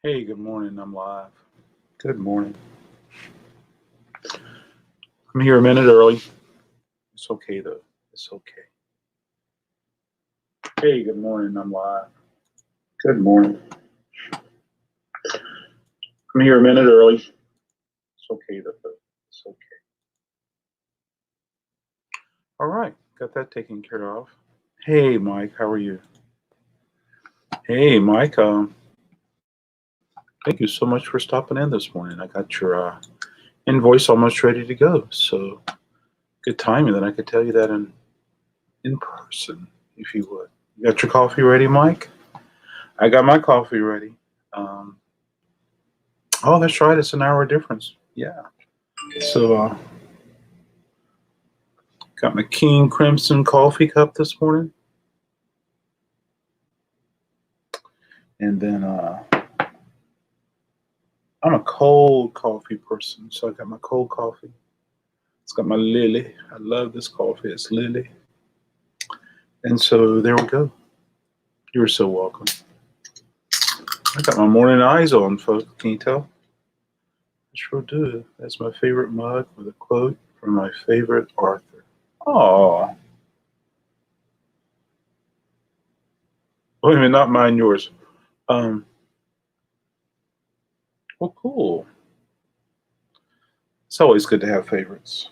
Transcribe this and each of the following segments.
Hey, good morning. I'm live. Good morning. I'm here a minute early. It's okay though. It's okay. Hey, good morning. I'm live. Good morning. I'm here a minute early. It's okay though. It's okay. All right. Got that taken care of. Hey, Mike. How are you? Hey, Mike. Thank you so much for stopping in this morning. I got your invoice almost ready to go. So good timing that I could tell you that in person, if you would. You got your coffee ready, Mike? I got my coffee ready. Um, oh, that's right. It's an hour difference. Yeah. So, got my King Crimson coffee cup this morning. And then I'm a cold coffee person. So I got my cold coffee. It's got my Lily. I love this coffee. It's Lily. And so there we go. You're so welcome. I got my morning eyes on, folks. Can you tell? I sure do. That's my favorite mug with a quote from my favorite author. Oh, wait a minute, not mine, yours. Um, well, cool. It's always good to have favorites.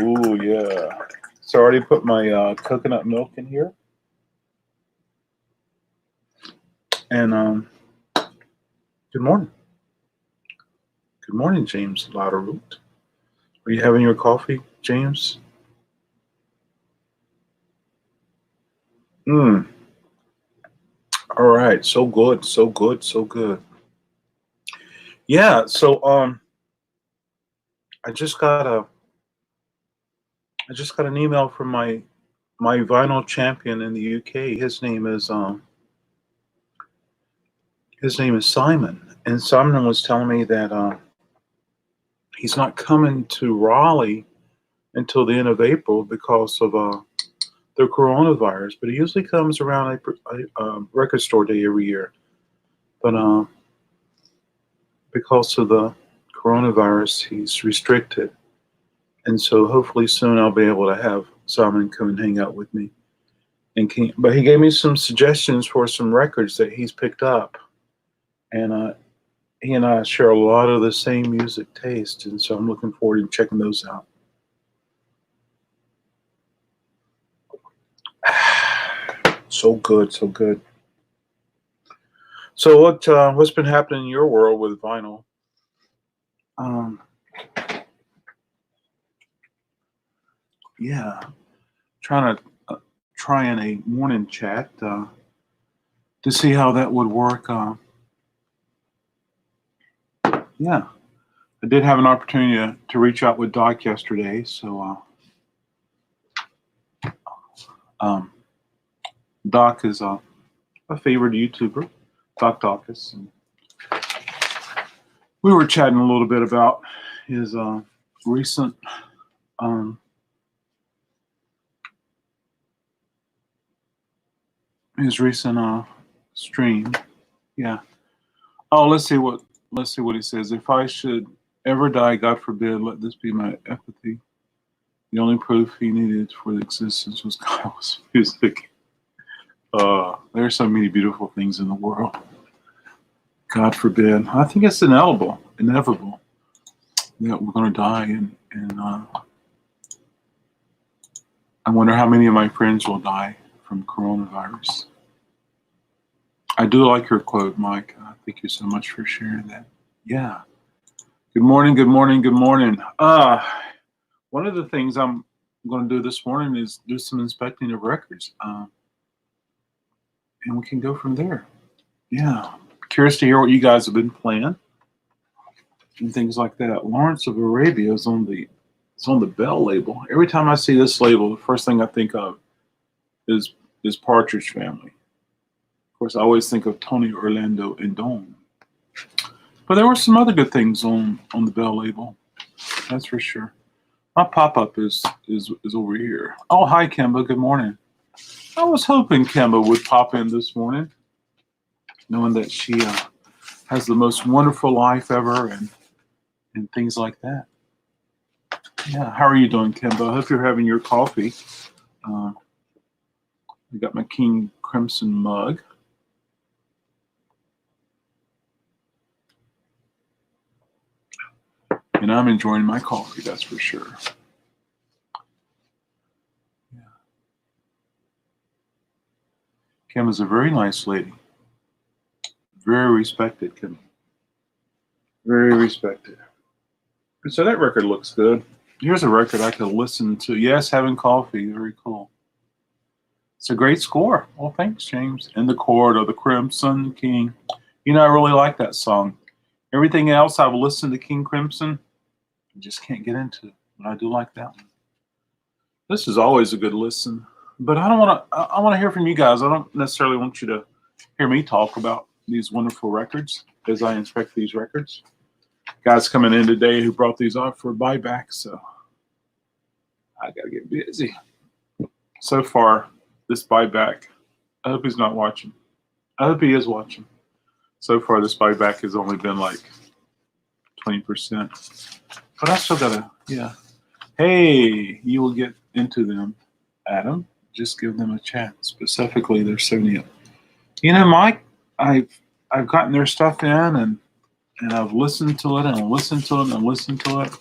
Ooh, yeah. So I already put my coconut milk in here. And good morning. Good morning, James Louderroot. Are you having your coffee, James? Mm. All right. So good. So good. So good. Yeah. So I just got a I just got an email from my vinyl champion in the UK. His name is Simon, and Simon was telling me that he's not coming to Raleigh until the end of April because of the coronavirus. But he usually comes around a record store day every year. But because of the coronavirus, he's restricted, and so hopefully soon I'll be able to have Simon come and hang out with me. But he gave me some suggestions for some records that he's picked up, and he and I share a lot of the same music taste, and so I'm looking forward to checking those out. So good, so good. So what's been happening in your world with vinyl? Um, yeah, trying to try in a morning chat to see how that would work. Yeah, I did have an opportunity to reach out with Doc yesterday, so um, Doc is a favorite YouTuber, Doc Dawkins. And we were chatting a little bit about his recent um, stream. Yeah. Oh, let's see what he says. If I should ever die, God forbid, let this be my epitaph. The only proof he needed for the existence was God was music. There are so many beautiful things in the world. God forbid. I think it's inevitable that we're going to die, and I wonder how many of my friends will die from coronavirus. I do like your quote, Mike. Thank you so much for sharing that. Yeah. Good morning. Good morning. Good morning. One of the things I'm going to do this morning is do some inspecting of records, and we can go from there. Yeah. Curious to hear what you guys have been playing and things like that. Lawrence of Arabia is on the Bell label. Every time I see this label, the first thing I think of is Partridge Family. Of course, I always think of Tony Orlando and Dawn. But there were some other good things on the Bell label. That's for sure. My pop-up is over here. Oh, hi, Kemba. Good morning. I was hoping Kemba would pop in this morning. knowing that she has the most wonderful life ever and things like that. Yeah, how are you doing, Kimba? I hope you're having your coffee. I got my King Crimson mug. And I'm enjoying my coffee, that's for sure. Yeah. Kim is a very nice lady. Very respected, Kim. Very respected. So that record looks good. Here's a record I could listen to. Yes, having coffee. Very cool. It's a great score. Well, thanks, James. In the Court of the Crimson King. You know, I really like that song. Everything else I've listened to King Crimson, I just can't get into it. But I do like that one. This is always a good listen. But I don't want to. I want to hear from you guys. I don't necessarily want you to hear me talk about these wonderful records as I inspect these records. Guys coming in today who brought these off for buyback, so I gotta get busy. So far, this buyback, I hope he's not watching. I hope he is watching. So far, this buyback has only been like 20%. But I still gotta, yeah. Hey, you will get into them, Adam. Just give them a chance. Specifically, their 70. You know, Mike, I've gotten their stuff in and I've listened to it and listened to it and listened to it.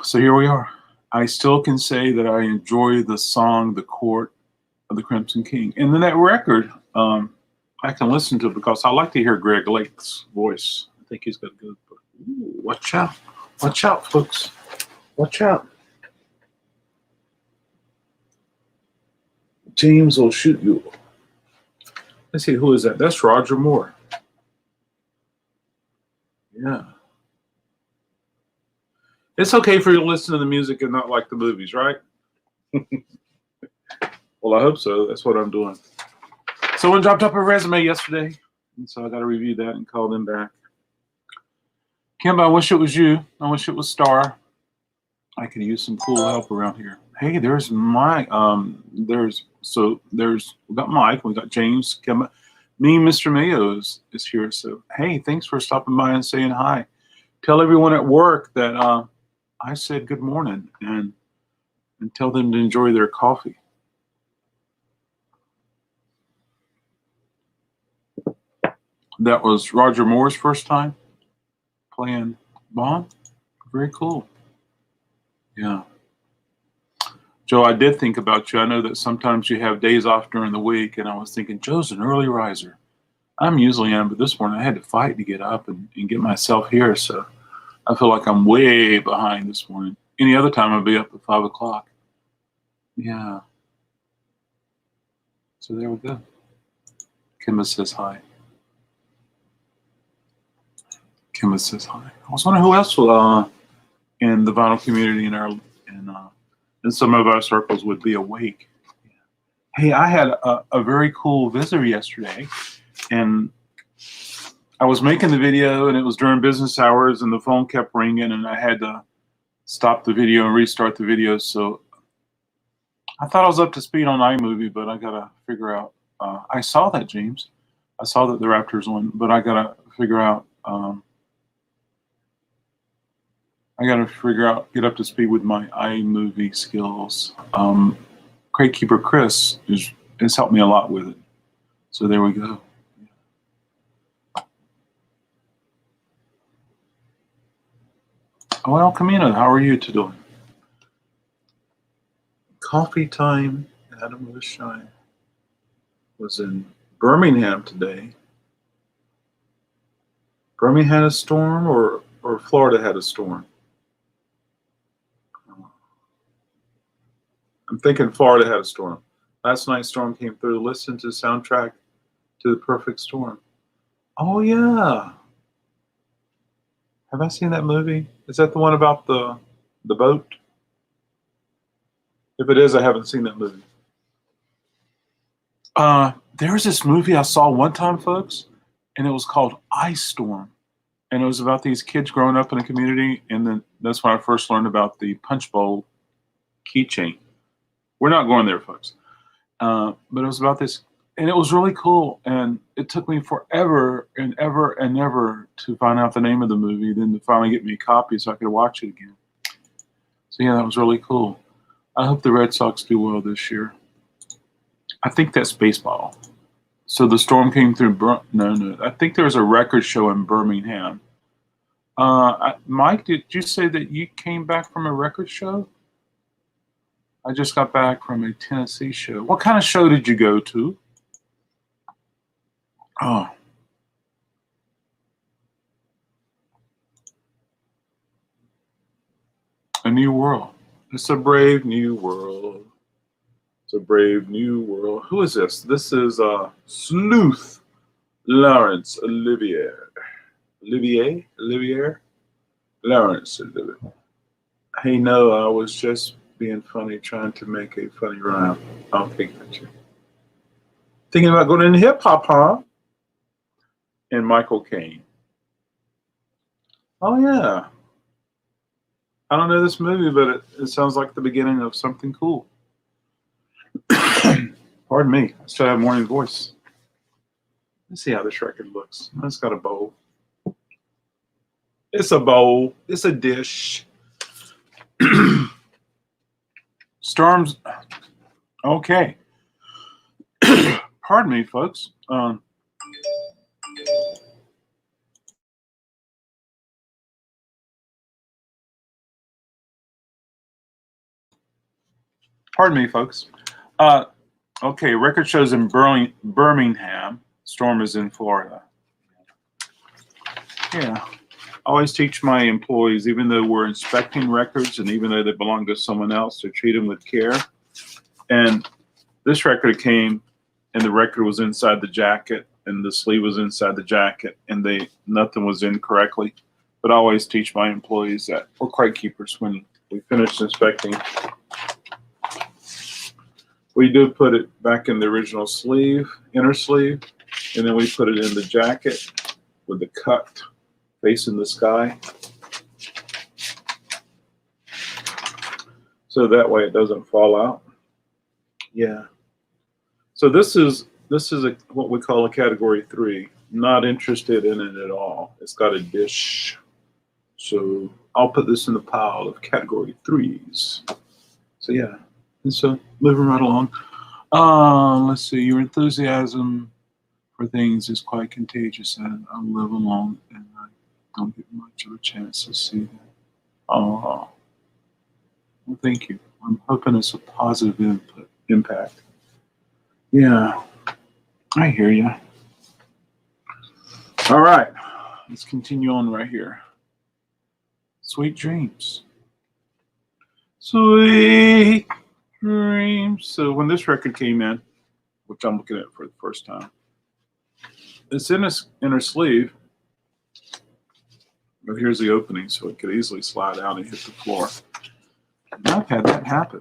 So here we are. I still can say that I enjoy the song, The Court of the Crimson King. And then that record, I can listen to it because I like to hear Greg Lake's voice. I think he's got good. Ooh, watch out. Watch out, folks. Watch out. James will shoot you. Let's see, who is that? That's Roger Moore. Yeah. It's okay for you to listen to the music and not like the movies, right? Well, I hope so. That's what I'm doing. Someone dropped up a resume yesterday, and so I got to review that and call them back. Kim, I wish it was you. I wish it was Star. I could use some cool help around here. Hey, there's Mike. We got Mike, we got James, Kim, me, Mr. Mayo is here. So hey, thanks for stopping by and saying hi. Tell everyone at work that I said good morning and tell them to enjoy their coffee. That was Roger Moore's first time playing Bond. Very cool. Yeah. Joe, I did think about you. I know that sometimes you have days off during the week, and I was thinking, Joe's an early riser. I'm usually am, but this morning I had to fight to get up and get myself here, so I feel like I'm way behind this morning. Any other time I'd be up at 5 o'clock. Yeah. So there we go. Kimba says hi. Kimba says hi. I was wondering who else in the vinyl community in some of our circles would be awake. Hey, I had a very cool visitor yesterday, and I was making the video, and it was during business hours, and the phone kept ringing, and I had to stop the video and restart the video. So I thought I was up to speed on iMovie, but I gotta figure out. I saw that, James. I saw that the Raptors won, but I gotta figure out. Get up to speed with my iMovie skills. Crate Keeper Chris has helped me a lot with it. So there we go. Oh, El Camino, how are you today? Coffee time. Adam Wishine was in Birmingham today. Birmingham had a storm, or Florida had a storm? I'm thinking Florida had a storm. Last night's storm came through. Listen to the soundtrack to The Perfect Storm. Oh, yeah. Have I seen that movie? Is that the one about the boat? If it is, I haven't seen that movie. There's this movie I saw one time, folks, and it was called Ice Storm. And it was about these kids growing up in a community, and then that's when I first learned about the Punch Bowl keychain. We're not going there, folks. But it was about this And it was really cool. And it took me forever and ever and ever to find out the name of the movie, then to finally get me a copy so I could watch it again. So yeah, that was really cool. I hope the Red Sox do well this year. I think that's baseball. So the storm came through. No. I think there was a record show in Birmingham. Mike, did you say that you came back from a record show? I just got back from a Tennessee show. What kind of show did you go to? Oh. A new world. It's a brave new world. It's a brave new world. Who is this? This is Sleuth Laurence Olivier. Olivier? Laurence Olivier. Hey, no, I was just being funny, trying to make a funny rhyme. Okay, gotcha. Thinking about going into hip hop, huh? And Michael Caine. Oh, yeah. I don't know this movie, but it sounds like the beginning of something cool. Pardon me. I still have morning voice. Let's see how this record looks. It's got a bowl. It's a bowl. It's a dish. Storms. Okay. Pardon me, folks. Pardon me, folks. Okay, record shows in Birmingham. Storm is in Florida. Yeah. I always teach my employees, even though we're inspecting records and even though they belong to someone else, to treat them with care. And this record came, and the record was inside the jacket, and the sleeve was inside the jacket, and nothing was in correctly. But I always teach my employees that we're crate keepers. When we finish inspecting, we do put it back in the original sleeve, inner sleeve, and then we put it in the jacket with the cut facing the sky. So that way it doesn't fall out. Yeah. So this is what we call a category 3. Not interested in it at all. It's got a dish. So I'll put this in the pile of category 3s. So yeah. And so moving right along. Let's see. Your enthusiasm for things is quite contagious. I live alone and I don't get much of a chance to see that. Oh, well, thank you. I'm hoping it's a positive impact. Yeah, I hear you. All right, let's continue on right here. Sweet dreams. Sweet dreams. So when this record came in, which I'm looking at for the first time, it's in its inner sleeve, but here's the opening, so it could easily slide out and hit the floor. And I've had that happen.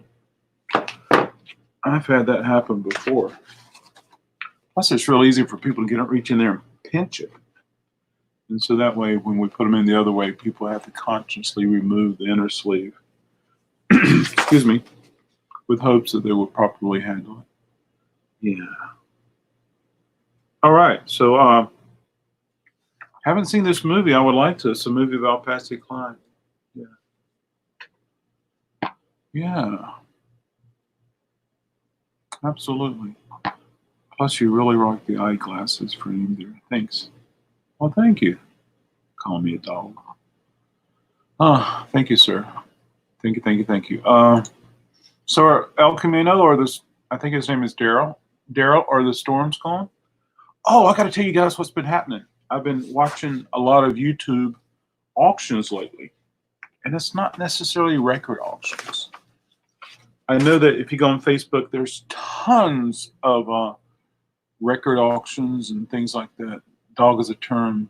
I've had that happen before. Plus, it's real easy for people to reach in there and pinch it. And so that way, when we put them in the other way, people have to consciously remove the inner sleeve. Excuse me, with hopes that they will properly handle it. Yeah. All right, so haven't seen this movie. I would like to. It's a movie about Patsy Cline. Yeah. Yeah. Absolutely. Plus, you really rock the eyeglasses for you there. Thanks. Well, thank you. Call me a dog. Oh, thank you, sir. Thank you. So El Camino, or this, I think his name is Daryl. Daryl, are the storms gone? Oh, I got to tell you guys what's been happening. I've been watching a lot of YouTube auctions lately, and it's not necessarily record auctions. I know that if you go on Facebook, there's tons of record auctions and things like that. Dog is a term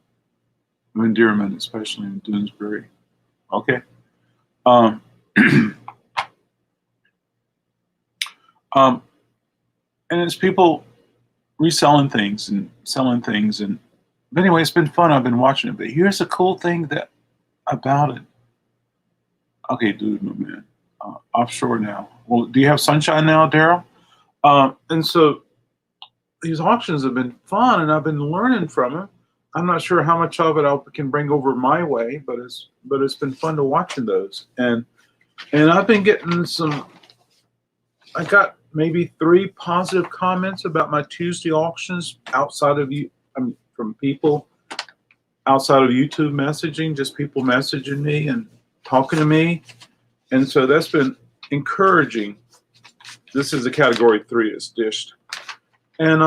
of endearment, especially in Doonesbury. Okay. And it's people reselling things and selling things. But anyway, it's been fun. I've been watching it. But here's the cool thing about it. Okay, dude, my man. Offshore now. Well, do you have sunshine now, Daryl? And so these auctions have been fun, and I've been learning from them. I'm not sure how much of it I can bring over my way, but it's been fun to watching those. And I've been getting some. I got maybe 3 positive comments about my Tuesday auctions outside of you. From people outside of YouTube messaging, just people messaging me and talking to me, and so that's been encouraging. This is a category 3. It's dished, and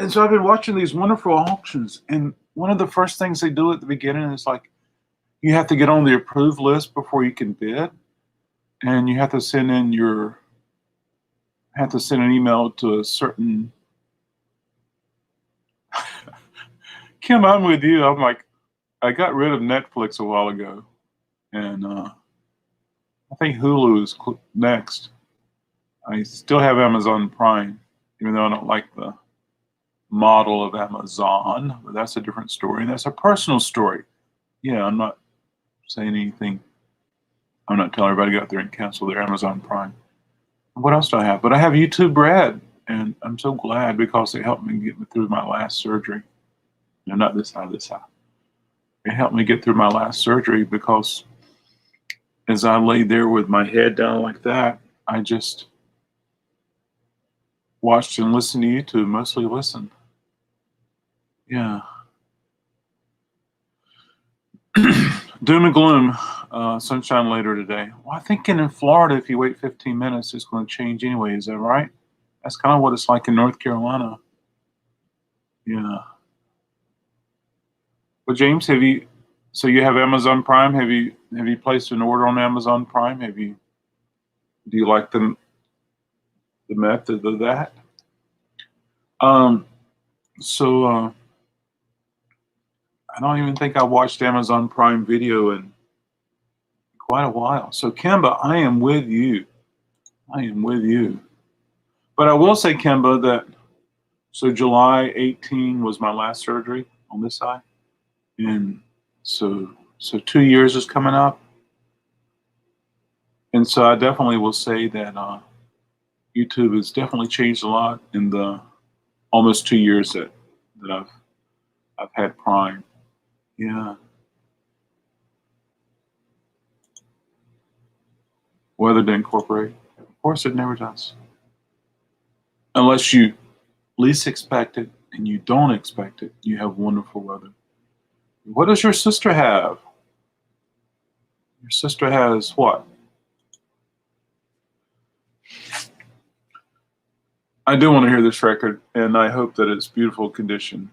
so I've been watching these wonderful auctions, and one of the first things they do at the beginning is like you have to get on the approved list before you can bid, and you have to send in an email to a certain. Kim, I'm with you. I'm like, I got rid of Netflix a while ago, and I think Hulu is next. I still have Amazon Prime, even though I don't like the model of Amazon, but that's a different story, and that's a personal story. Yeah, I'm not saying anything. I'm not telling everybody to go out there and cancel their Amazon Prime. What else do I have? But I have YouTube Red, and I'm so glad because it helped me get through my last surgery. No, not this side, this side. It helped me get through my last surgery because as I laid there with my head down like that, I just watched and listened to YouTube, mostly listened. Yeah. Doom and gloom, sunshine later today. Well, I'm thinking in Florida, if you wait 15 minutes, it's going to change anyway. Is that right? That's kind of what it's like in North Carolina. Yeah. Well, James, so you have Amazon Prime? Have you placed an order on Amazon Prime? Do you like the method of that? So I don't even think I watched Amazon Prime Video in quite a while. So Kimba, I am with you. But I will say, Kimba, that so July 18 was my last surgery on this side. And so 2 years is coming up. And so I definitely will say that YouTube has definitely changed a lot in the almost 2 years that I've had Prime. Yeah. Weather to incorporate. Of course it never does. Unless you least expect it and you don't expect it, you have wonderful weather. What does your sister have? Your sister has what? I do want to hear this record, and I hope that it's beautiful condition.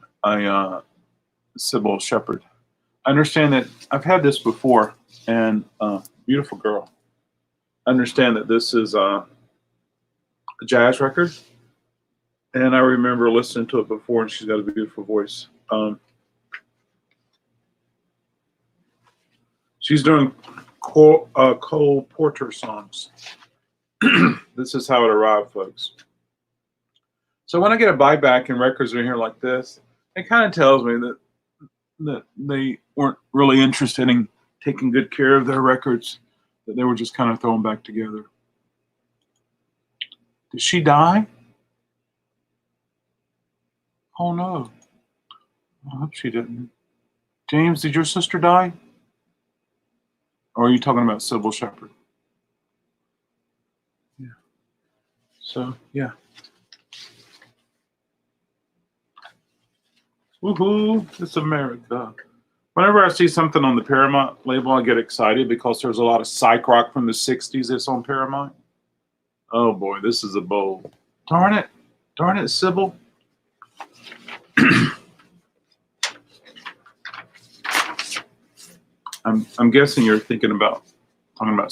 Sybil Shepherd. I understand that I've had this before, and beautiful girl. I understand that this is a jazz record, and I remember listening to it before, and she's got a beautiful voice. She's doing Cole Porter songs. This is how it arrived, folks. So when I get a buyback and records are here like this, it kind of tells me that they weren't really interested in taking good care of their records, that they were just kind of throwing back together. Did she die? Oh no. I hope she didn't. James, did your sister die? Or are you talking about Sybil Shepherd? Yeah. So, yeah. Woohoo, it's America. Whenever I see something on the Paramount label, I get excited because there's a lot of psych rock from the 60s that's on Paramount. Oh boy, this is a bowl. Darn it, Sybil. I'm guessing you're talking about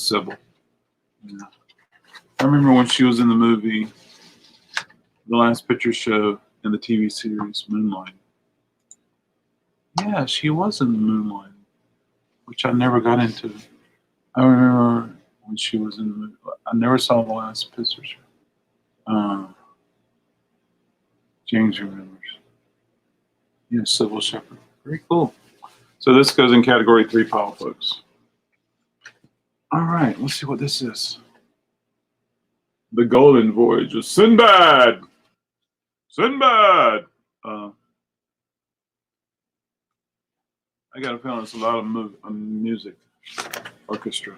Sybil. Yeah. I remember when she was in the movie The Last Picture Show in the TV series Moonlight. Yeah, she was in the Moonlight, which I never got into. I remember when she was in the movie. I never saw The Last Picture Show. James remembers. Yeah, Sybil Shepherd. Very cool. So this goes in category 3 pile, folks. All right, let's see what this is. The Golden Voyage of Sinbad. Sinbad. I got a feeling it's a lot of music, orchestra.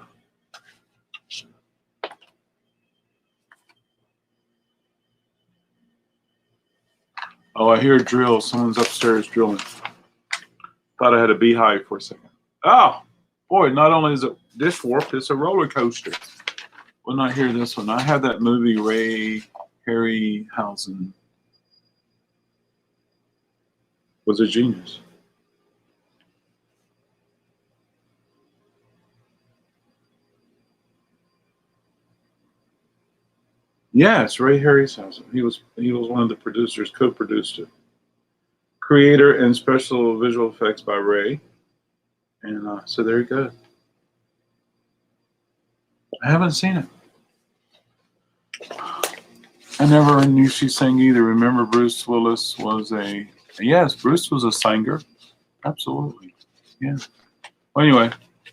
Oh, I hear drill. Someone's upstairs drilling. Thought I had a beehive for a second. Oh, boy, not only is it dish warped, it's a roller coaster. When I hear this one, I had that movie, Ray Harryhausen was a genius. Yes, Ray Harryhausen. He was one of the producers, co-produced it. Creator and special visual effects by Ray. And so there you go. I haven't seen it. I never knew she sang either. Remember, Bruce Willis was yes, Bruce was a singer. Absolutely. Yeah. Well, anyway,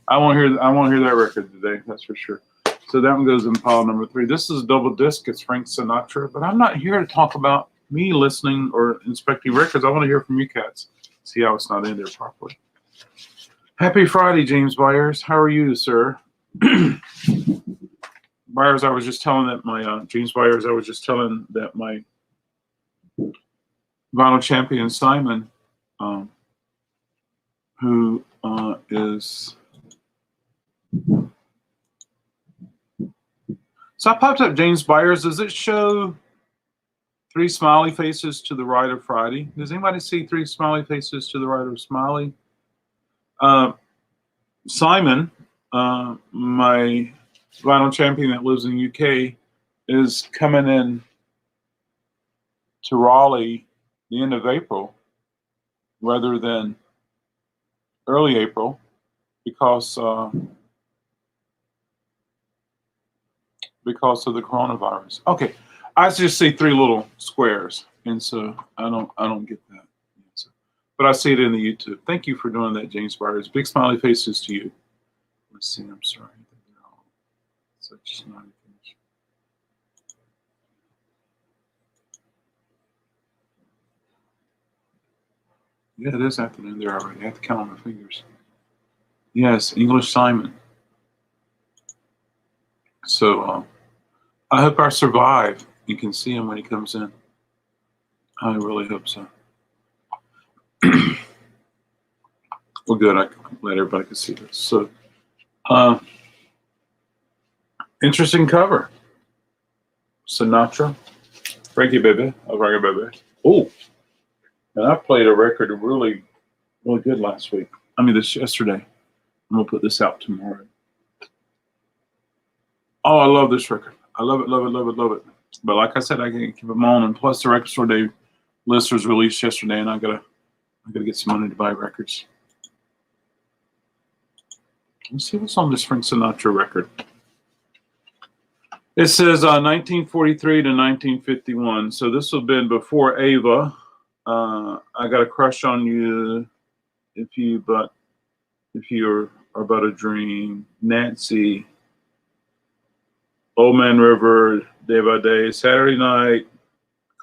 I won't hear that record today, that's for sure. So that one goes in pile number 3. This is a double disc. It's Frank Sinatra, but I'm not here to talk about me listening or inspecting records. I want to hear from you cats. See how it's not in there properly. Happy Friday, James Byers. How are you, sir? Byers, I was just telling that my James Byers. I was just telling that my vinyl champion Simon, who is. So I popped up James Byers. Does it show 3 smiley faces to the right of Friday? Does anybody see 3 smiley faces to the right of Smiley? Simon, my vinyl champion that lives in the UK, is coming in to Raleigh the end of April rather than early April because of the coronavirus. Okay, I just see 3 little squares, and so I don't get that. But I see it in the YouTube. Thank you for doing that, James Byers. Big smiley faces to you. Let's see. I'm sorry. They're all such snotty things. Yeah, it is afternoon there already. I have to count on my fingers. Yes, English Simon. So I hope I survive. You can see him when he comes in. I really hope so. Well, good. I can let everybody can see this. So, interesting cover. Sinatra, Frankie Baby, Baby. Oh, and I played a record really, really good last week. Yesterday. I'm gonna put this out tomorrow. Oh, I love this record. I love it, love it, love it, love it. But like I said, I can't keep them on. And plus, the Record Store Day list was released yesterday, and I gotta get some money to buy records. Let's see what's on this Frank Sinatra record. It says 1943 to 1951. So this would have been before Ava. I Got a Crush on You. If you are but a dream. Nancy. Old Man River. Day by Day. Saturday Night.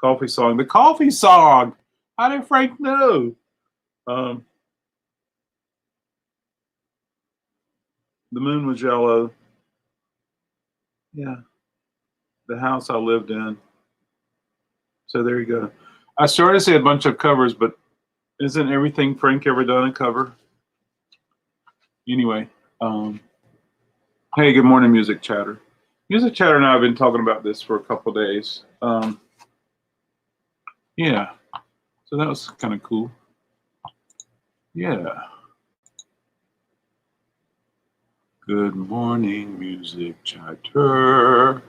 Coffee Song. The Coffee Song. How did Frank know? The Moon Was Yellow. Yeah. The House I Lived In. So there you go. I started to say a bunch of covers, but isn't everything Frank ever done a cover? Anyway, hey, good morning, Music Chatter. Music Chatter and I have been talking about this for a couple days. Yeah, so that was kind of cool. Yeah. Good morning, Music Chatter.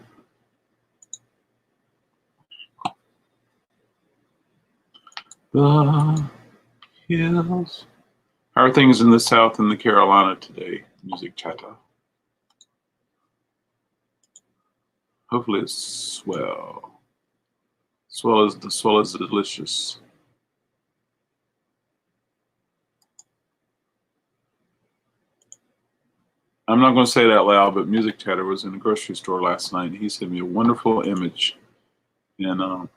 The hills. How are things in the South and the Carolina today, Music Chatter? Hopefully it's swell. Swell is delicious. I'm not going to say that loud, but Music Chatter was in the grocery store last night, and he sent me a wonderful image. And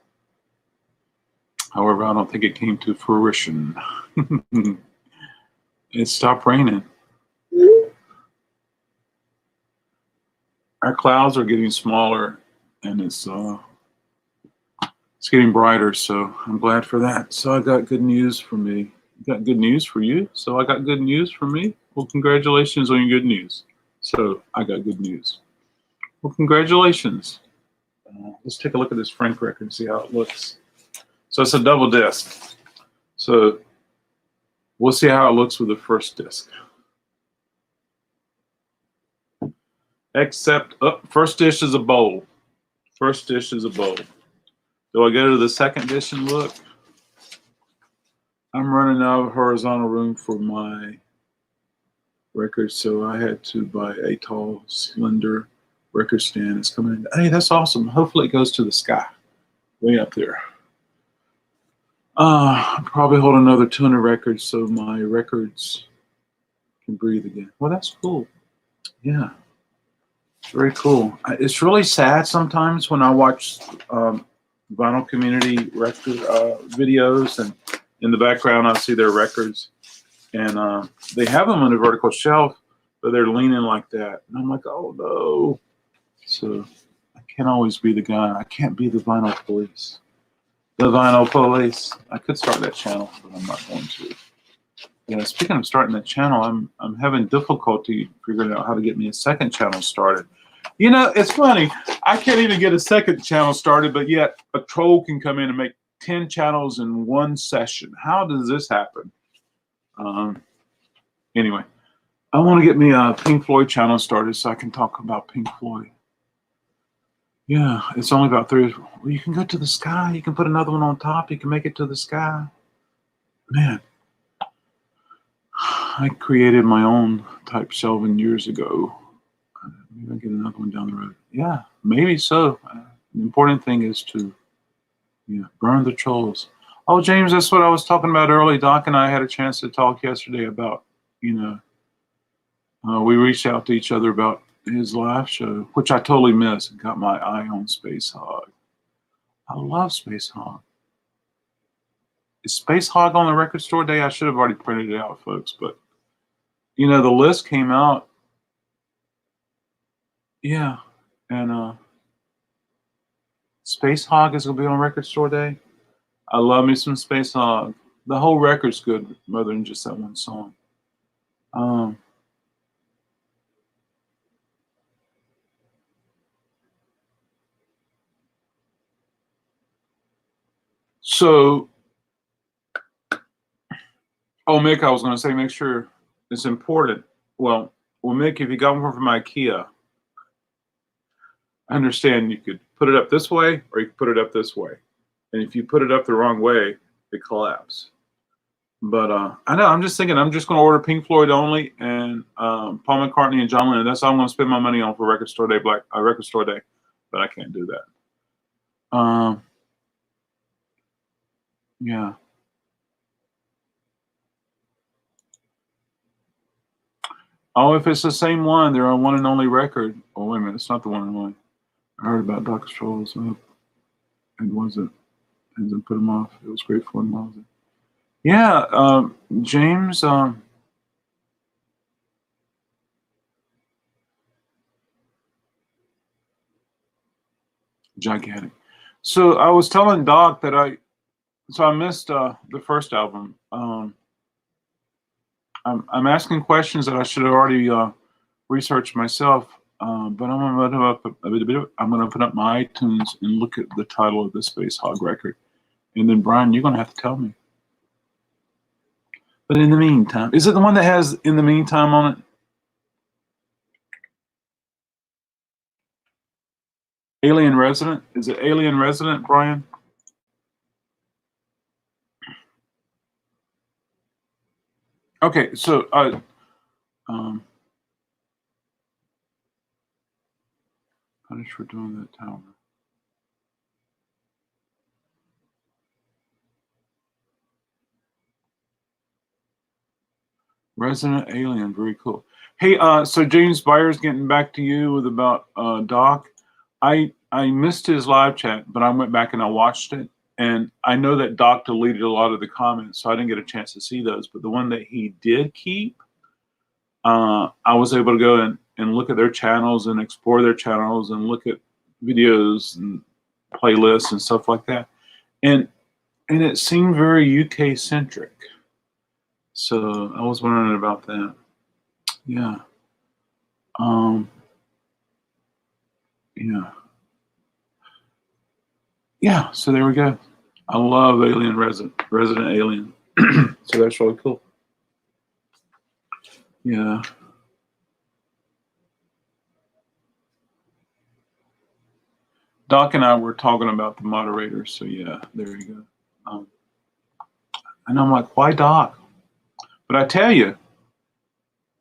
However, I don't think it came to fruition. It stopped raining. Our clouds are getting smaller, and it's getting brighter. So I'm glad for that. So I got good news for me. Got good news for you. So I got good news for me. Well, congratulations on your good news. So I got good news. Well, congratulations. Let's take a look at this Frank record and see how it looks. So it's a double disc. So we'll see how it looks with the first disc. Except, first dish is a bowl. First dish is a bowl. Do I go to the second dish and look? I'm running out of horizontal room for my record, so I had to buy a tall, slender record stand. It's coming in. Hey, that's awesome. Hopefully it goes to the sky, way up there. I'll probably hold another 200 records so my records can breathe again. Well, that's cool. Yeah, very cool. It's really sad sometimes when I watch vinyl community record videos, and in the background I see their records, and they have them on a vertical shelf, but they're leaning like that, and I'm like, oh no. So I can't always be the guy. I can't be the vinyl police. The vinyl police. I could start that channel, but I'm not going to. Yeah, speaking of starting that channel, I'm having difficulty figuring out how to get me a second channel started. You know, it's funny. I can't even get a second channel started, but yet a troll can come in and make 10 channels in one session. How does this happen? Anyway, I want to get me a Pink Floyd channel started so I can talk about Pink Floyd. Yeah, it's only about 3. Well, you can go to the sky. You can put another one on top. You can make it to the sky. Man, I created my own type shelving years ago. Maybe I'll get another one down the road. Yeah, maybe so. The important thing is to burn the trolls. Oh, James, that's what I was talking about early. Doc and I had a chance to talk yesterday about, we reached out to each other about his live show, which I totally missed, and got my eye on Space Hog. I love Space Hog. Is Space Hog on the record store day? I should have already printed it out, folks, but the list came out. Yeah, and Space Hog is gonna be on record store day. I love me some Space Hog. The whole record's good, rather than just that one song. So, Mick, I was going to say, make sure it's important. Well, Mick, if you got one from IKEA, I understand you could put it up this way or you could put it up this way. And if you put it up the wrong way, it collapses. But I know, I'm just thinking, I'm just going to order Pink Floyd only and Paul McCartney and John Lennon. That's all I'm going to spend my money on for Record Store Day, Record Store Day. But I can't do that. Yeah. Oh, if it's the same one, they're on one and only record. Oh, wait a minute, it's not the one and only. I heard about Dr. Trolls. It wasn't. And then put them off. It was great fun. Was it? Yeah, James. Gigantic. So I was telling Doc that I missed the first album. I'm asking questions that I should have already researched myself, but I'm gonna put up my iTunes and look at the title of the Space Hog record, and then Brian, you're gonna have to tell me. But in the meantime, is it the one that has "In the Meantime" on it? Alien Resident? Is it Alien Resident, Brian? Okay, so punished for doing that tower. Resident Alien, very cool. Hey, so James Byers, getting back to you with about Doc. I missed his live chat, but I went back and I watched it, And I know that Doc deleted a lot of the comments, so I didn't get a chance to see those. But the one that he did keep, I was able to go and look at their channels and explore their channels and look at videos and playlists and stuff like that. And it seemed very UK centric. So I was wondering about that. Yeah. Yeah. Yeah. So there we go. I love Alien Resident Alien. So that's really cool. Yeah. Doc and I were talking about the moderators. So yeah, there you go. And I'm like, why Doc? But I tell you,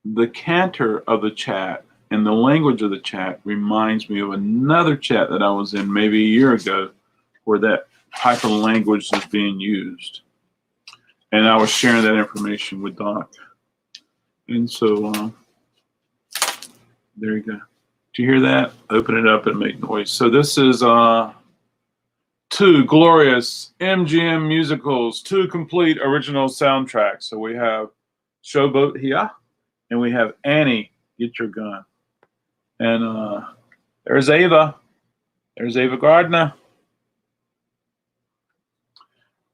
the canter of the chat and the language of the chat reminds me of another chat that I was in maybe a year ago where that type of language is being used. And I was sharing that information with Doc. And so there you go. Do you hear that? Open it up and make noise. So this is 2 glorious MGM musicals, 2 complete original soundtracks. So we have Showboat here, and we have Annie, Get Your Gun. And there's Ava. There's Ava Gardner.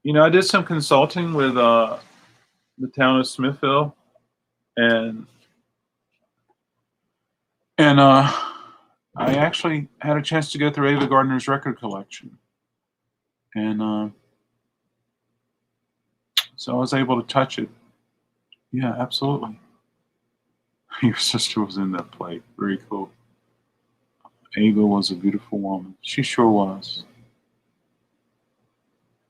You know, I did some consulting with the town of Smithville, and I actually had a chance to go through Ava Gardner's record collection. And so I was able to touch it. Yeah, absolutely. Your sister was in that play. Very cool. Ava was a beautiful woman. She sure was.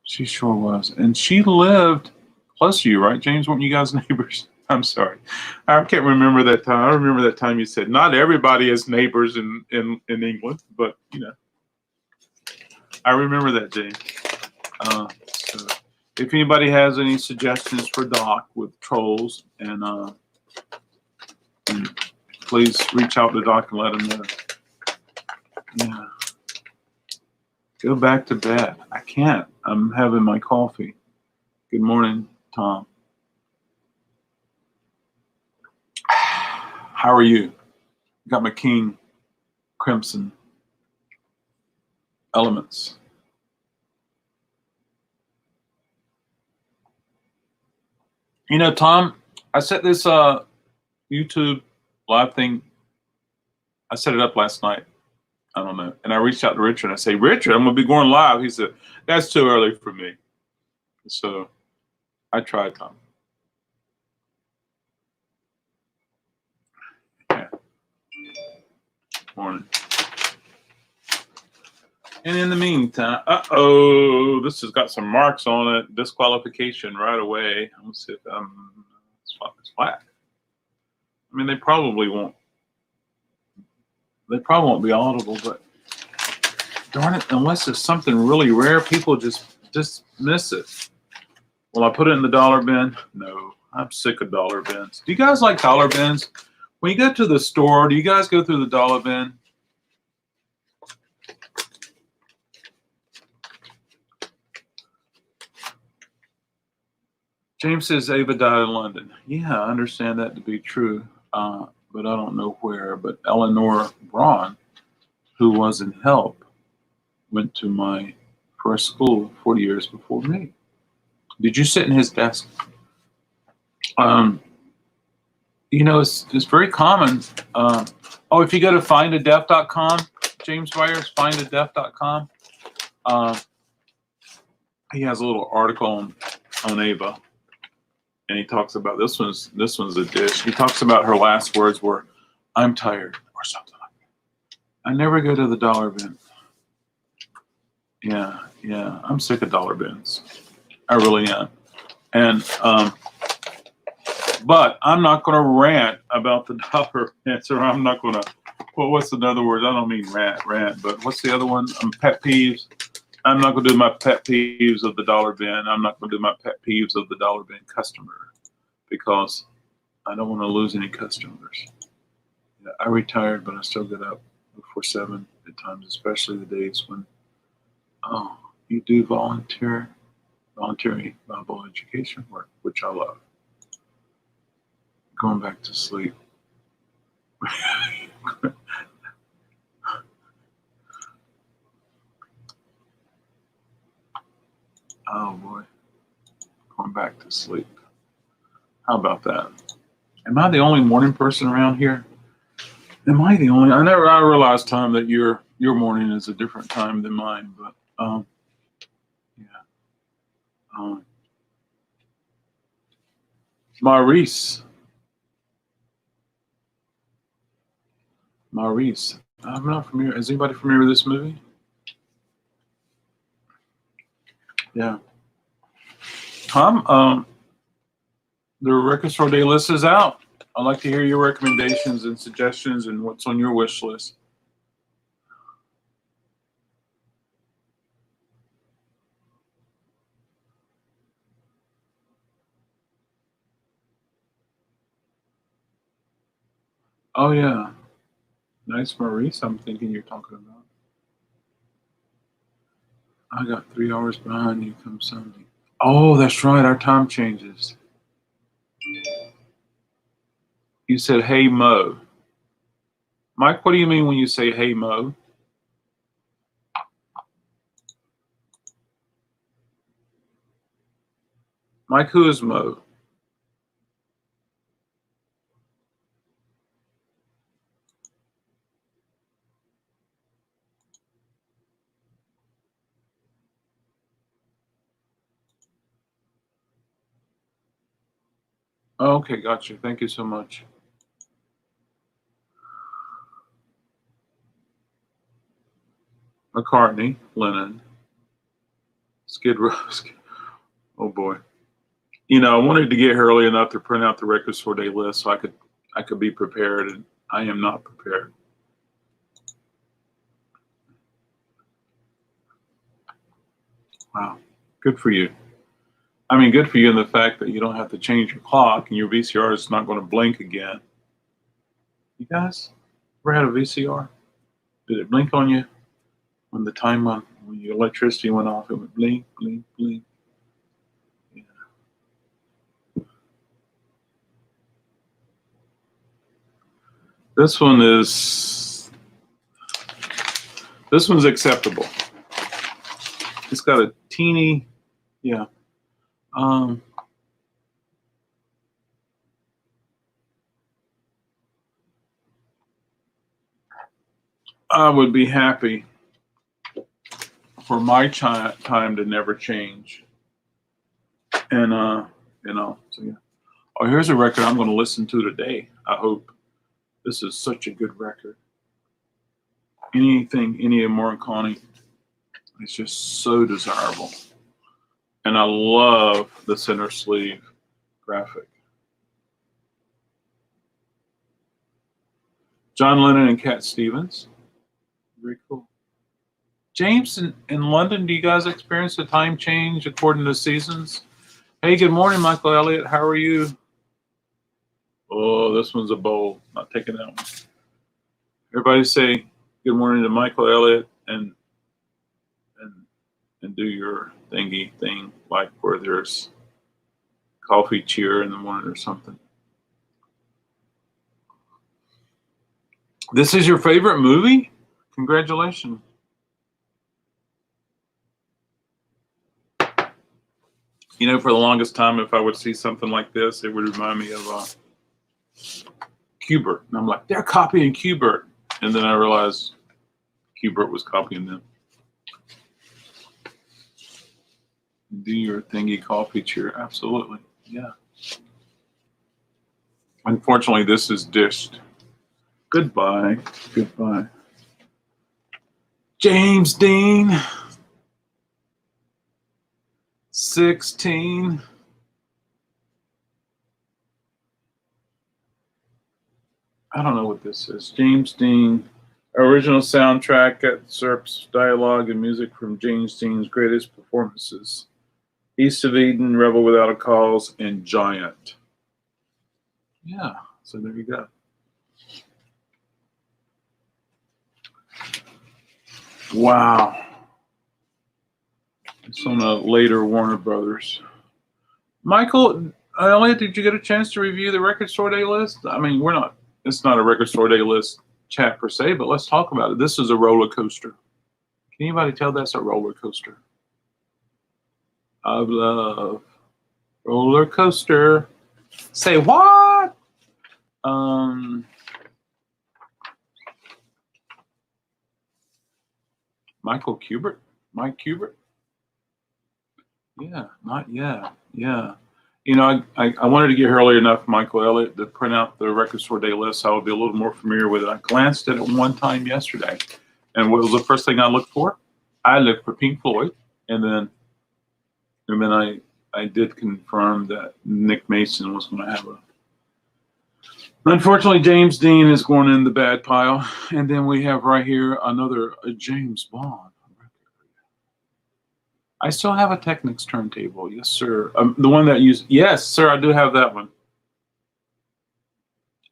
She sure was. And she lived close to you, right, James? Weren't you guys neighbors? I'm sorry. I can't remember that time. I remember that time you said not everybody is neighbors in England, but, you know. I remember that, James. So if anybody has any suggestions for Doc with trolls, and please reach out to Doc and let him know. Yeah. Go back to bed. I can't. I'm having my coffee. Good morning, Tom. How are you? Got my King Crimson Elements. You know, Tom, I set this YouTube live thing. I set it up last night. I don't know. And I reached out to Richard. I say, Richard, I'm going to be going live. He said, that's too early for me. So I tried, Tom. Yeah. Morning. And in the meantime, this has got some marks on it. Disqualification right away. I'm going to see if it's flat. I mean, they probably won't be audible, but darn it, unless it's something really rare, people just miss it. Will I put it in the dollar bin? No, I'm sick of dollar bins. Do you guys like dollar bins? When you go to the store, do you guys go through the dollar bin? James says Ava died in London. Yeah, I understand that to be true, but I don't know where. But Eleanor Braun, who was in Help, went to my first school 40 years before me. Did you sit in his desk? You know, it's very common. If you go to findadeaf.com, James Byers, findadeaf.com, he has a little article on Ava, and he talks about this one's a dish. He talks about her last words were, "I'm tired," or something like that. I never go to the dollar bin. Yeah, I'm sick of dollar bins. I really am. And but I'm not going to rant about the dollar bins, or I'm not going to. Well, what's another word? I don't mean rant, but what's the other one? Pet peeves. I'm not going to do my pet peeves of the dollar bin. I'm not going to do my pet peeves of the dollar bin customer, because I don't want to lose any customers. Yeah, I retired, but I still get up before 7 at times, especially the days when, You do voluntary Bible education work, which I love. Going back to sleep. Oh boy, going back to sleep. How about that? Am I the only morning person around here? Am I the only? I realized, Tom, that your morning is a different time than mine. But yeah. Maurice. I'm not familiar. Is anybody familiar with this movie? Yeah. Tom, the Record Store Day list is out. I'd like to hear your recommendations and suggestions and what's on your wish list. Oh yeah, nice Maurice. I'm thinking you're talking about. I got 3 hours behind you. Come Sunday. Oh, that's right. Our time changes. You said, "Hey Mo." Mike, what do you mean when you say "Hey Mo"? Mike, who is Mo? Oh, okay, gotcha. Thank you so much. McCartney, Lennon, Skid Row. Oh boy. You know, I wanted to get here early enough to print out the Record Store Day list so I could be prepared, and I am not prepared. Wow, good for you. I mean, good for you in the fact that you don't have to change your clock and your VCR is not going to blink again. You guys ever had a VCR? Did it blink on you when the time when your electricity went off? It would blink, blink, blink. Yeah. This one's acceptable. It's got a teeny, yeah. I would be happy for my time to never change. And so yeah. Oh, here's a record I'm going to listen to today. I hope. This is such a good record. Any of Morricone, it's just so desirable. And I love the center sleeve graphic. John Lennon and Cat Stevens. Very cool. James, in London, do you guys experience a time change according to seasons? Hey, good morning, Michael Elliott. How are you? Oh, this one's a bowl. Not taking that one. Everybody say good morning to Michael Elliott and do your thingy thing, like where there's coffee cheer in the morning or something. This is your favorite movie? Congratulations. You know, for the longest time, if I would see something like this, it would remind me of Q*bert. And I'm like, they're copying Q*bert. And then I realized Q*bert was copying them. Do your thingy coffee cheer. Absolutely. Yeah. Unfortunately, this is dished. Goodbye. Goodbye. James Dean. 16. I don't know what this is. James Dean. Original soundtrack excerpts, dialogue, and music from James Dean's greatest performances. East of Eden, Rebel Without a Cause, and Giant. Yeah, so there you go. Wow. on a later Warner Brothers. Michael, Elliot, did you get a chance to review the Record Store Day list? I mean, it's not a Record Store Day list chat per se, but let's talk about it. This is a roller coaster. Can anybody tell that's a roller coaster? Of love. Roller coaster. Say what? Michael Kubert? Mike Kubert? Yeah, not yet. Yeah. You know, I wanted to get here early enough, Michael Elliott, to print out the Record Store Day list so I would be a little more familiar with it. I glanced at it one time yesterday. And what was the first thing I looked for? I looked for Pink Floyd. And then I did confirm that Nick Mason was going to have a. Unfortunately, James Dean is going in the bad pile. And then we have right here another James Bond record. I still have a Technics turntable. Yes, sir. The one that used. Yes, sir, I do have that one.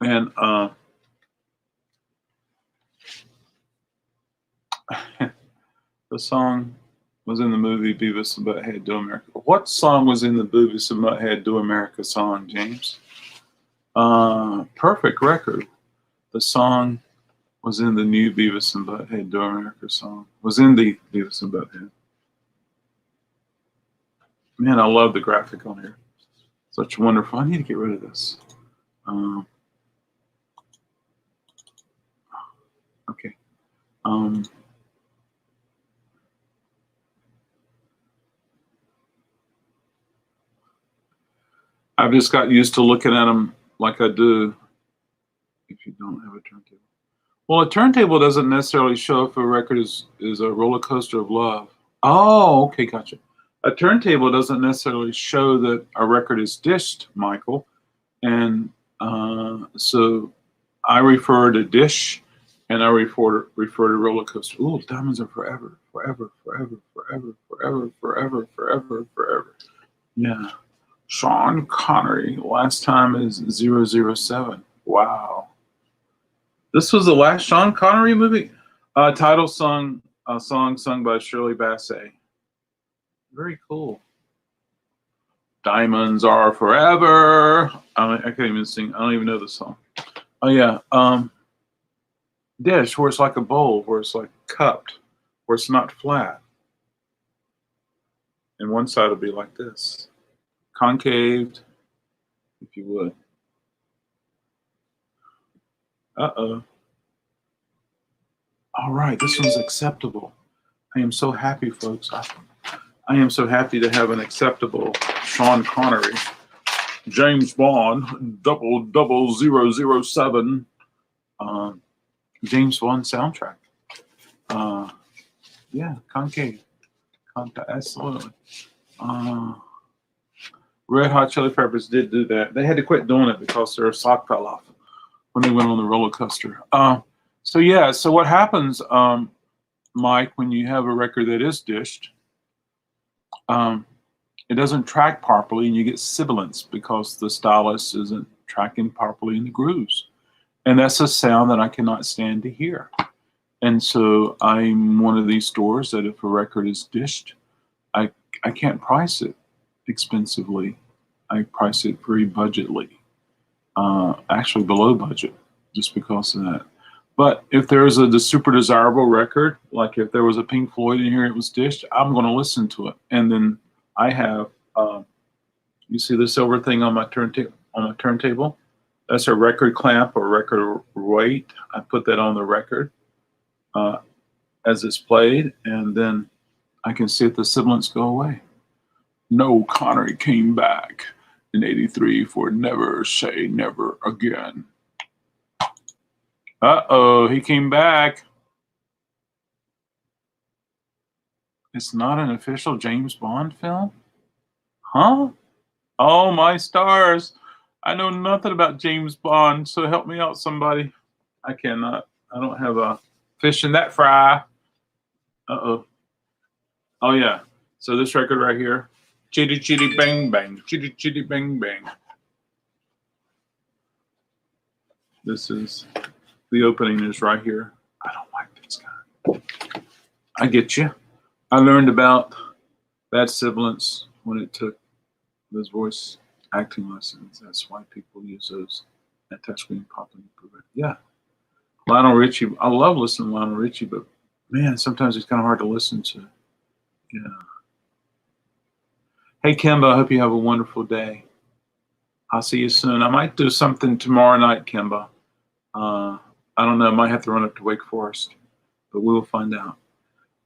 And the song was in the movie Beavis and Butthead Do America. What song was in the Beavis and Butthead Do America song, James? Perfect Record. The song was in the new Beavis and Butthead Do America song. Was in the Beavis and Butthead. Man, I love the graphic on here. Such wonderful. I need to get rid of this. Okay. I've just got used to looking at them like I do if you don't have a turntable. Well, a turntable doesn't necessarily show if a record is a roller coaster of love. Oh, okay, gotcha. A turntable doesn't necessarily show that a record is dished, Michael. And so I refer to dish and I refer to roller coaster. Ooh, Diamonds Are Forever, forever, forever, forever, forever, forever, forever, forever. Yeah. Sean Connery, last time is 007. Wow. This was the last Sean Connery movie? Title song, a song sung by Shirley Bassey. Very cool. Diamonds Are Forever. I can't even sing. I don't even know the song. Oh, yeah. Dish, where it's like a bowl, where it's like cupped, where it's not flat. And one side will be like this. Concaved, if you would. Uh-oh. All right, this one's acceptable. I am so happy, folks. I am so happy to have an acceptable Sean Connery, James Bond, 007, James Bond soundtrack. Yeah, concave. Absolutely. Red Hot Chili Peppers did do that. They had to quit doing it because their sock fell off when they went on the roller coaster. So yeah, so what happens, Mike, when you have a record that is dished, it doesn't track properly and you get sibilance because the stylus isn't tracking properly in the grooves. And that's a sound that I cannot stand to hear. And so I'm one of these stores that if a record is dished, I can't price it expensively. I price it very budgetly, actually below budget, just because of that. But if there's the super desirable record, like if there was a Pink Floyd in here, it was dished, I'm going to listen to it. And then I have, you see the silver thing on my turntable? That's a record clamp or record weight. I put that on the record as it's played, and then I can see if the sibilance go away. No, Connery came back in '83 for Never Say Never Again. Uh-oh, he came back. It's not an official James Bond film? Huh? Oh, my stars. I know nothing about James Bond, so help me out, somebody. I cannot. I don't have a fish in that fry. Uh-oh. Oh, yeah. So this record right here. Chitty chitty bang bang. Chitty chitty bang bang. This is, the opening is right here. I don't like this guy. I get you. I learned about Bad Sibilance, when it took those voice acting lessons, that's why people use those at touchscreen popping. Yeah. Lionel Richie, I love listening to Lionel Richie, but man, sometimes it's kind of hard to listen to. Yeah. Hey, Kimba, I hope you have a wonderful day. I'll see you soon. I might do something tomorrow night, Kimba. I don't know. I might have to run up to Wake Forest, but we will find out.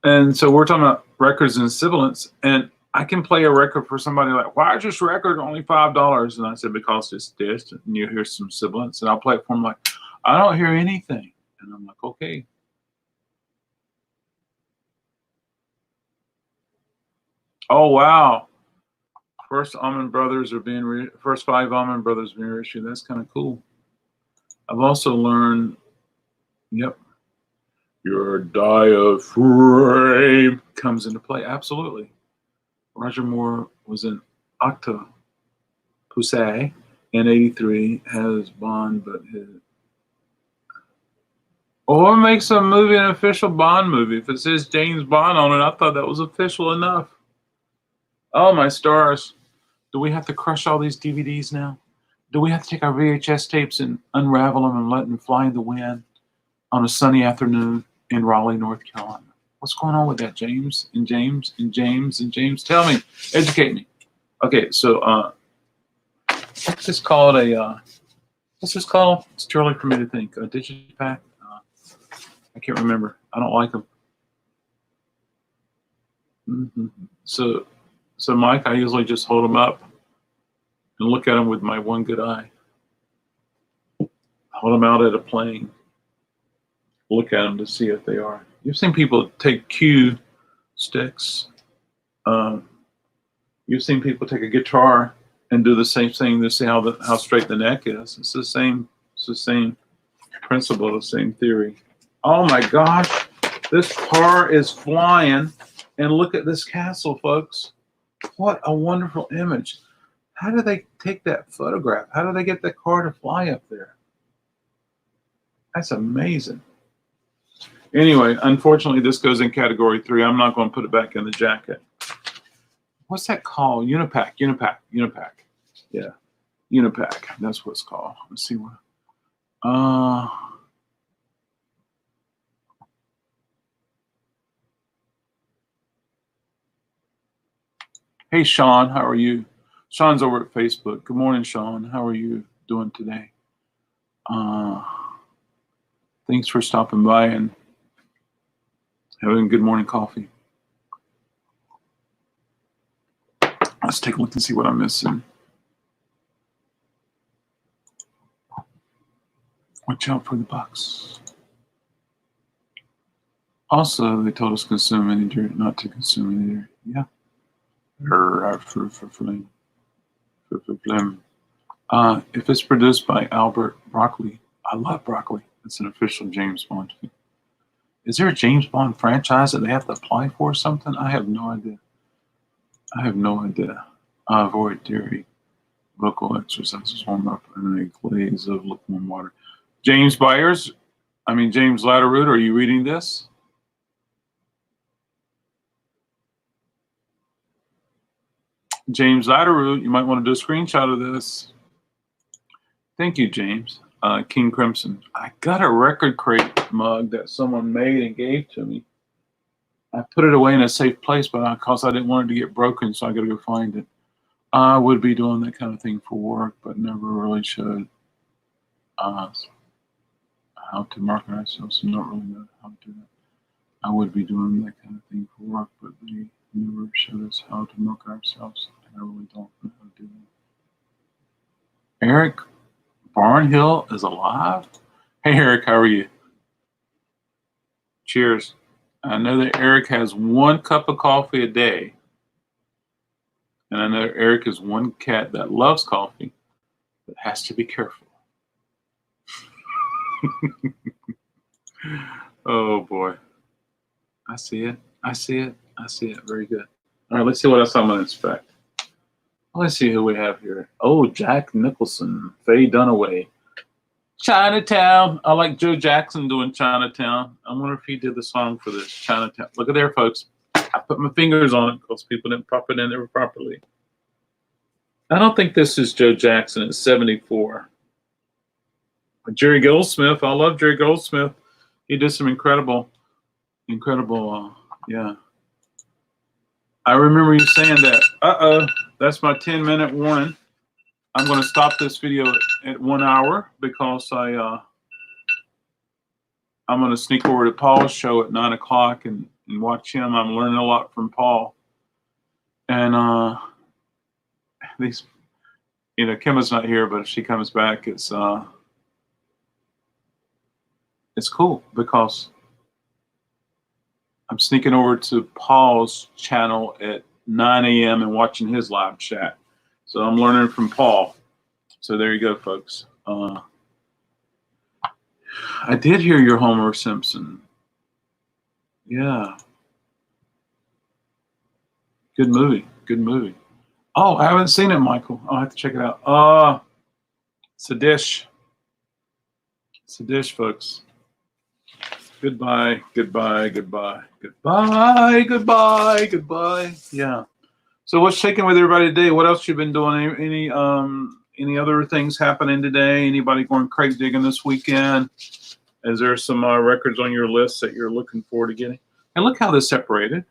And so we're talking about records and sibilance, and I can play a record for somebody like, why is this record only $5? And I said, because it's this, and you hear some sibilance, and I'll play it for them like, I don't hear anything. And I'm like, okay. Oh, wow. First Allman Brothers are being first 5 Allman Brothers being reissued. That's kind of cool. I've also learned, yep, your diaphragm comes into play. Absolutely. Roger Moore was in Octopus in '83, has Bond, but his. Oh, it makes a movie an official Bond movie. If it says James Bond on it, I thought that was official enough. Oh, my stars. Do we have to crush all these DVDs now? Do we have to take our VHS tapes and unravel them and let them fly in the wind on a sunny afternoon in Raleigh, North Carolina? What's going on with that, James and James and James and James? Tell me. Educate me. Okay, so what's this called? What's this called? It's too early for me to think. A Digipack? I can't remember. I don't like them. Mm-hmm. So, Mike, I usually just hold them up and look at them with my one good eye. Hold them out at a plane. Look at them to see if they are. You've seen people take cue sticks. You've seen people take a guitar and do the same thing to see how straight the neck is. It's the same principle, the same theory. Oh my gosh, this car is flying, and look at this castle, folks. What a wonderful image. How do they take that photograph? How do they get the car to fly up there? That's amazing. Anyway, unfortunately, this goes in category 3. I'm not going to put it back in the jacket. What's that called? Unipack. Yeah, Unipack. That's what it's called. Let's see what. Hey, Sean, how are you? Sean's over at Facebook. Good morning, Sean. How are you doing today? Thanks for stopping by and having good morning coffee. Let's take a look and see what I'm missing. Watch out for the bucks. Also, they told us consume any dirt, not to consume any dirt. Yeah. If it's produced by Albert Broccoli, I love Broccoli. It's an official James Bond film. Is there a James Bond franchise that they have to apply for or something? I have no idea. Avoid dairy. Vocal exercises, warm up in a glaze of lukewarm water. James Latterroot, are you reading this? James Latterroot, you might want to do a screenshot of this. Thank you, James. King Crimson. I got a Record Crate mug that someone made and gave to me. I put it away in a safe place, but because I didn't want it to get broken, so I got to go find it. I would be doing that kind of thing for work, but never really showed how to market ourselves. So not really know how to do that. I would be doing that kind of thing for work, but they never showed us how to market ourselves, and I really don't know how to do that. Eric Barnhill is alive? Hey, Eric, how are you? Cheers. I know that Eric has 1 cup of coffee a day. And I know Eric is one cat that loves coffee, but has to be careful. Oh, boy. I see it. Very good. All right, let's see what else I'm going to inspect. Let's see who we have here. Oh, Jack Nicholson, Faye Dunaway. Chinatown. I like Joe Jackson doing Chinatown. I wonder if he did the song for this, Chinatown. Look at there, folks. I put my fingers on it because people didn't pop it in there properly. I don't think this is Joe Jackson. It's 74. Jerry Goldsmith. I love Jerry Goldsmith. He did some incredible. Yeah. I remember you saying that. That's my 10-minute warning. I'm going to stop this video at 1 hour because I'm going to sneak over to Paul's show at 9 o'clock and watch him. I'm learning a lot from Paul. And these, Kimma's not here, but if she comes back, it's cool because I'm sneaking over to Paul's channel at 9 a.m. and watching his live chat. So I'm learning from Paul. So there you go, folks. I did hear your Homer Simpson. Yeah. Good movie. Good movie. Oh, I haven't seen it, Michael. I'll have to check it out. It's a dish. It's a dish, folks. Goodbye, goodbye, goodbye, goodbye, goodbye, goodbye. Yeah. So what's shaking with everybody today? What else you been doing? Any other things happening today? Anybody going crate digging this weekend? Is there some records on your list that you're looking forward to getting? And look how they're separated.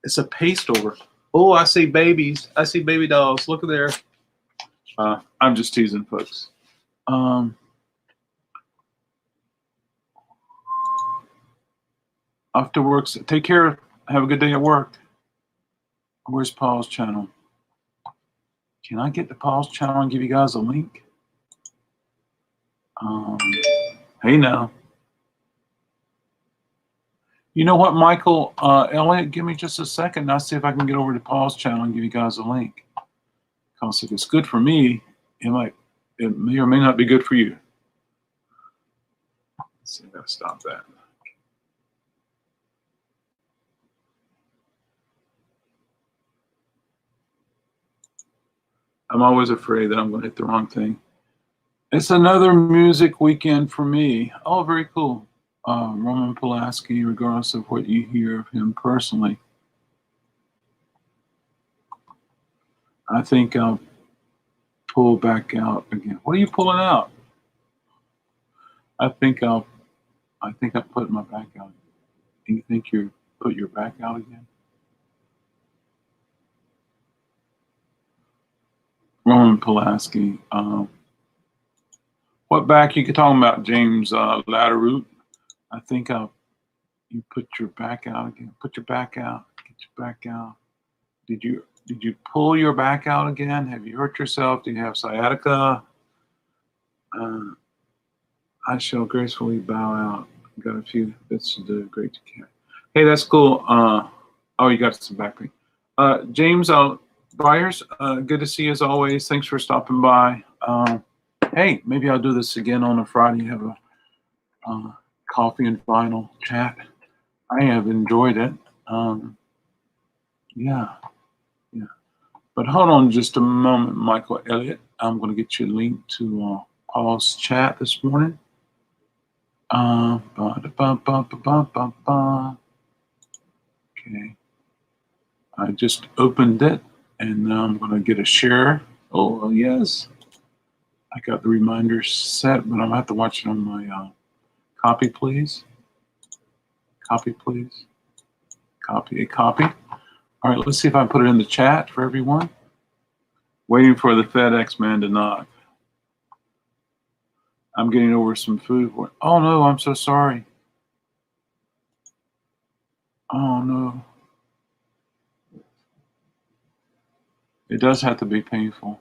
It's a paste over. Oh, I see babies. I see baby dolls. Look at there. I'm just teasing, folks. Off to work. Take care. Have a good day at work. Where's Paul's channel? Can I get to Paul's channel and give you guys a link? Hey now. You know what, Michael? Elliot, give me just a second. I'll see if I can get over to Paul's channel and give you guys a link. Because if it's good for me, it may or may not be good for you. Let's see, I gotta stop that. I'm always afraid that I'm going to hit the wrong thing. It's another music weekend for me. Oh, very cool. Roman Polanski, regardless of what you hear of him personally. I think I'll pull back out again. What are you pulling out? I think I'll put my back out. Do you think you put your back out again? Roman Polanski. What back you talking about, James Latteroot? I think you put your back out again. Put your back out. Get your back out. Did you pull your back out again? Have you hurt yourself? Do you have sciatica? I shall gracefully bow out. Got a few bits to do. Great to catch. Hey, that's cool. Oh, you got some back pain. James Byers, good to see you as always. Thanks for stopping by. Hey, maybe I'll do this again on a Friday. Have a coffee and vinyl chat. I have enjoyed it. Yeah. But hold on just a moment, Michael Elliott. I'm going to get you a link to Paul's chat this morning. Okay. I just opened it, and now I'm going to get a share. Oh, yes. I got the reminders set, but I'm going to have to watch it on my copy, please. Copy, please. Copy. All right, let's see if I put it in the chat for everyone. Waiting for the FedEx man to knock. I'm getting over some food. Oh, no, I'm so sorry. Oh, no. It does have to be painful.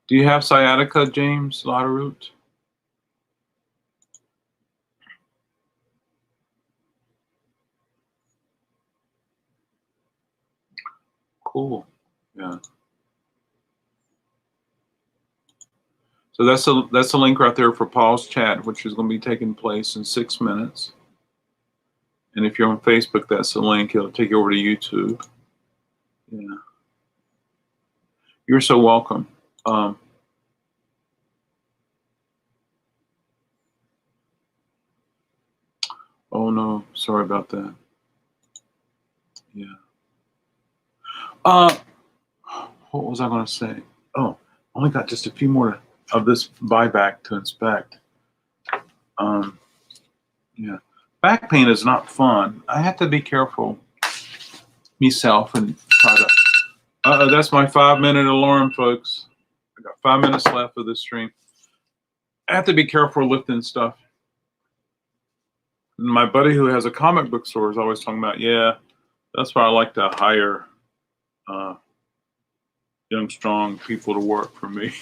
Do you have sciatica, James Latteroot? Cool. Yeah. So that's a link right there for Paul's chat, which is going to be taking place in 6 minutes. And if you're on Facebook, that's the link. It'll take you over to YouTube. Yeah. You're so welcome. Oh no, sorry about that. Yeah. Uh, what was I going to say? Oh, only got just a few more of this buyback to inspect. Yeah. Back pain is not fun. I have to be careful myself and try to. That's my 5-minute alarm, folks. I got 5 minutes left of this stream. I have to be careful lifting stuff. And my buddy who has a comic book store is always talking about, yeah, that's why I like to hire young, strong people to work for me.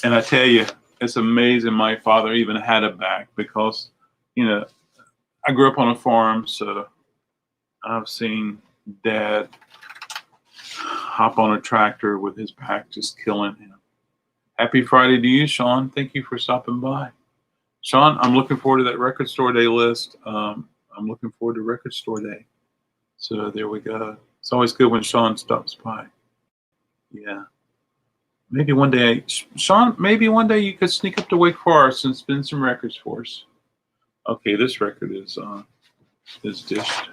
And I tell you, it's amazing my father even had a back because, you know, I grew up on a farm, so I've seen Dad hop on a tractor with his back just killing him. Happy Friday to you, Sean. Thank you for stopping by. Sean, I'm looking forward to that record store day list. I'm looking forward to record store day. So there we go. It's always good when Sean stops by. Yeah. Maybe one day, Sean, maybe one day you could sneak up to Wake Forest and spin some records for us. Okay, this record is dished.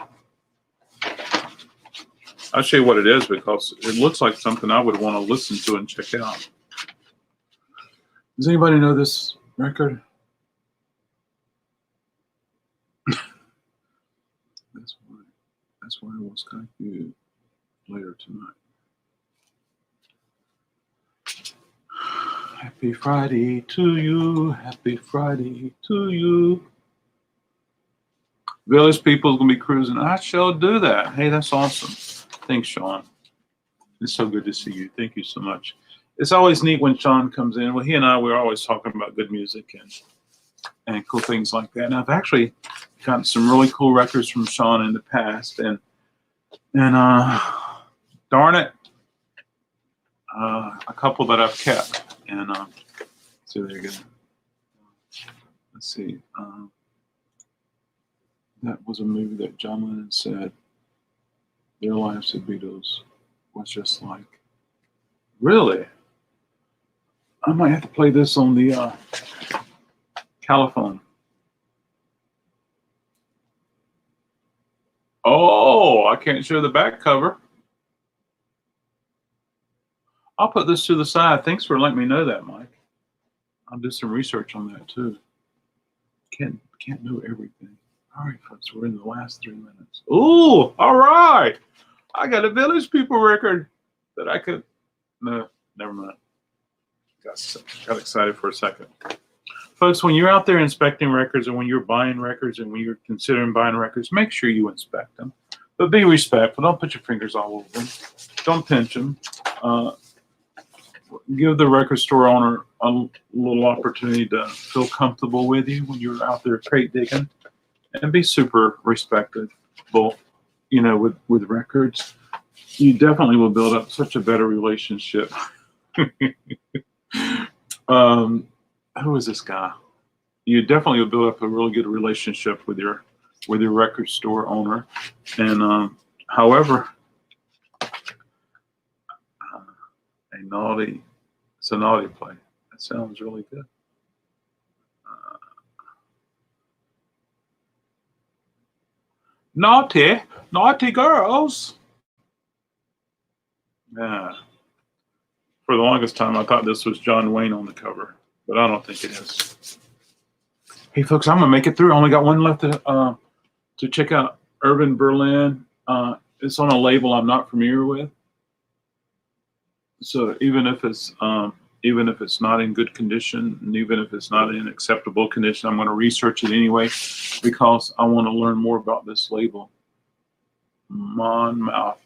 I'll show you what it is because it looks like something I would want to listen to and check out. Does anybody know this record? That's why I was confused later tonight. Happy Friday to you. Happy Friday to you. Village people's gonna be cruising. I shall do that. Hey, that's awesome. Thanks, Sean. It's so good to see you. Thank you so much. It's always neat when Sean comes in. Well, he and I, we're always talking about good music and cool things like that. And I've actually gotten some really cool records from Sean in the past, and darn it, a couple that I've kept. And so there you go. Let's see. That was a movie that John Lennon said their lives the Beatles was just like. Really? I might have to play this on the Caliphone. Oh, I can't show the back cover. I'll put this to the side. Thanks for letting me know that, Mike. I'll do some research on that too. Can't know everything. All right, folks, we're in the last 3 minutes. Ooh, all right. I got a Village People record that I could. No, never mind. Got excited for a second. Folks, when you're out there inspecting records and when you're buying records and when you're considering buying records, make sure you inspect them. But be respectful. Don't put your fingers all over them. Don't pinch them. Give the record store owner a little opportunity to feel comfortable with you when you're out there crate digging, and be super respectful, you know, with records. You definitely will build up such a better relationship. Who is this guy? You definitely will build up a really good relationship with your record store owner. And however, it's a naughty play. That sounds really good. Naughty girls. Yeah. For the longest time, I thought this was John Wayne on the cover, but I don't think it is. Hey, folks, I'm gonna make it through. I only got one left to check out. Irving Berlin. It's on a label I'm not familiar with, so even if it's not in good condition, and even if it's not in acceptable condition, I'm going to research it anyway because I want to learn more about this label. Monomouth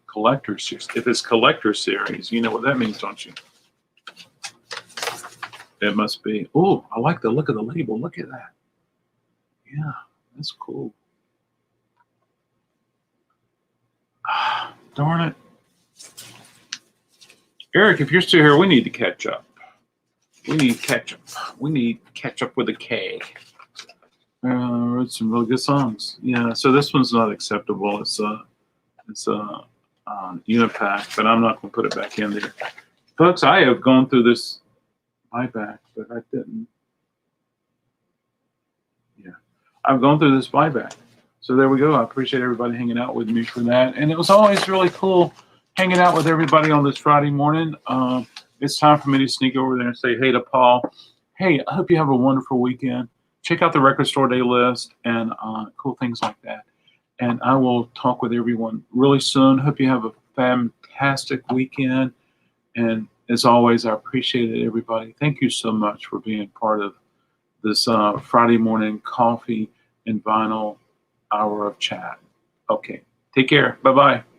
collector series. If it's collector series, you know what that means, don't you? It must be. Oh, I like the look of the label. Look at that. Yeah, that's cool. Darn it. Eric, if you're still here, we need to catch up. We need ketchup. We need ketchup with a K. Wrote some really good songs. Yeah, so this one's not acceptable. It's a Unipack, but I'm not going to put it back in there. Folks, I have gone through this buyback, but I didn't. I've gone through this buyback. So there we go. I appreciate everybody hanging out with me for that. And it was always really cool hanging out with everybody on this Friday morning. It's time for me to sneak over there and say hey to Paul. Hey, I hope you have a wonderful weekend. Check out the Record Store Day list and cool things like that. And I will talk with everyone really soon. Hope you have a fantastic weekend. And as always, I appreciate it, everybody. Thank you so much for being part of this Friday morning coffee and vinyl hour of chat. Okay, take care. Bye-bye.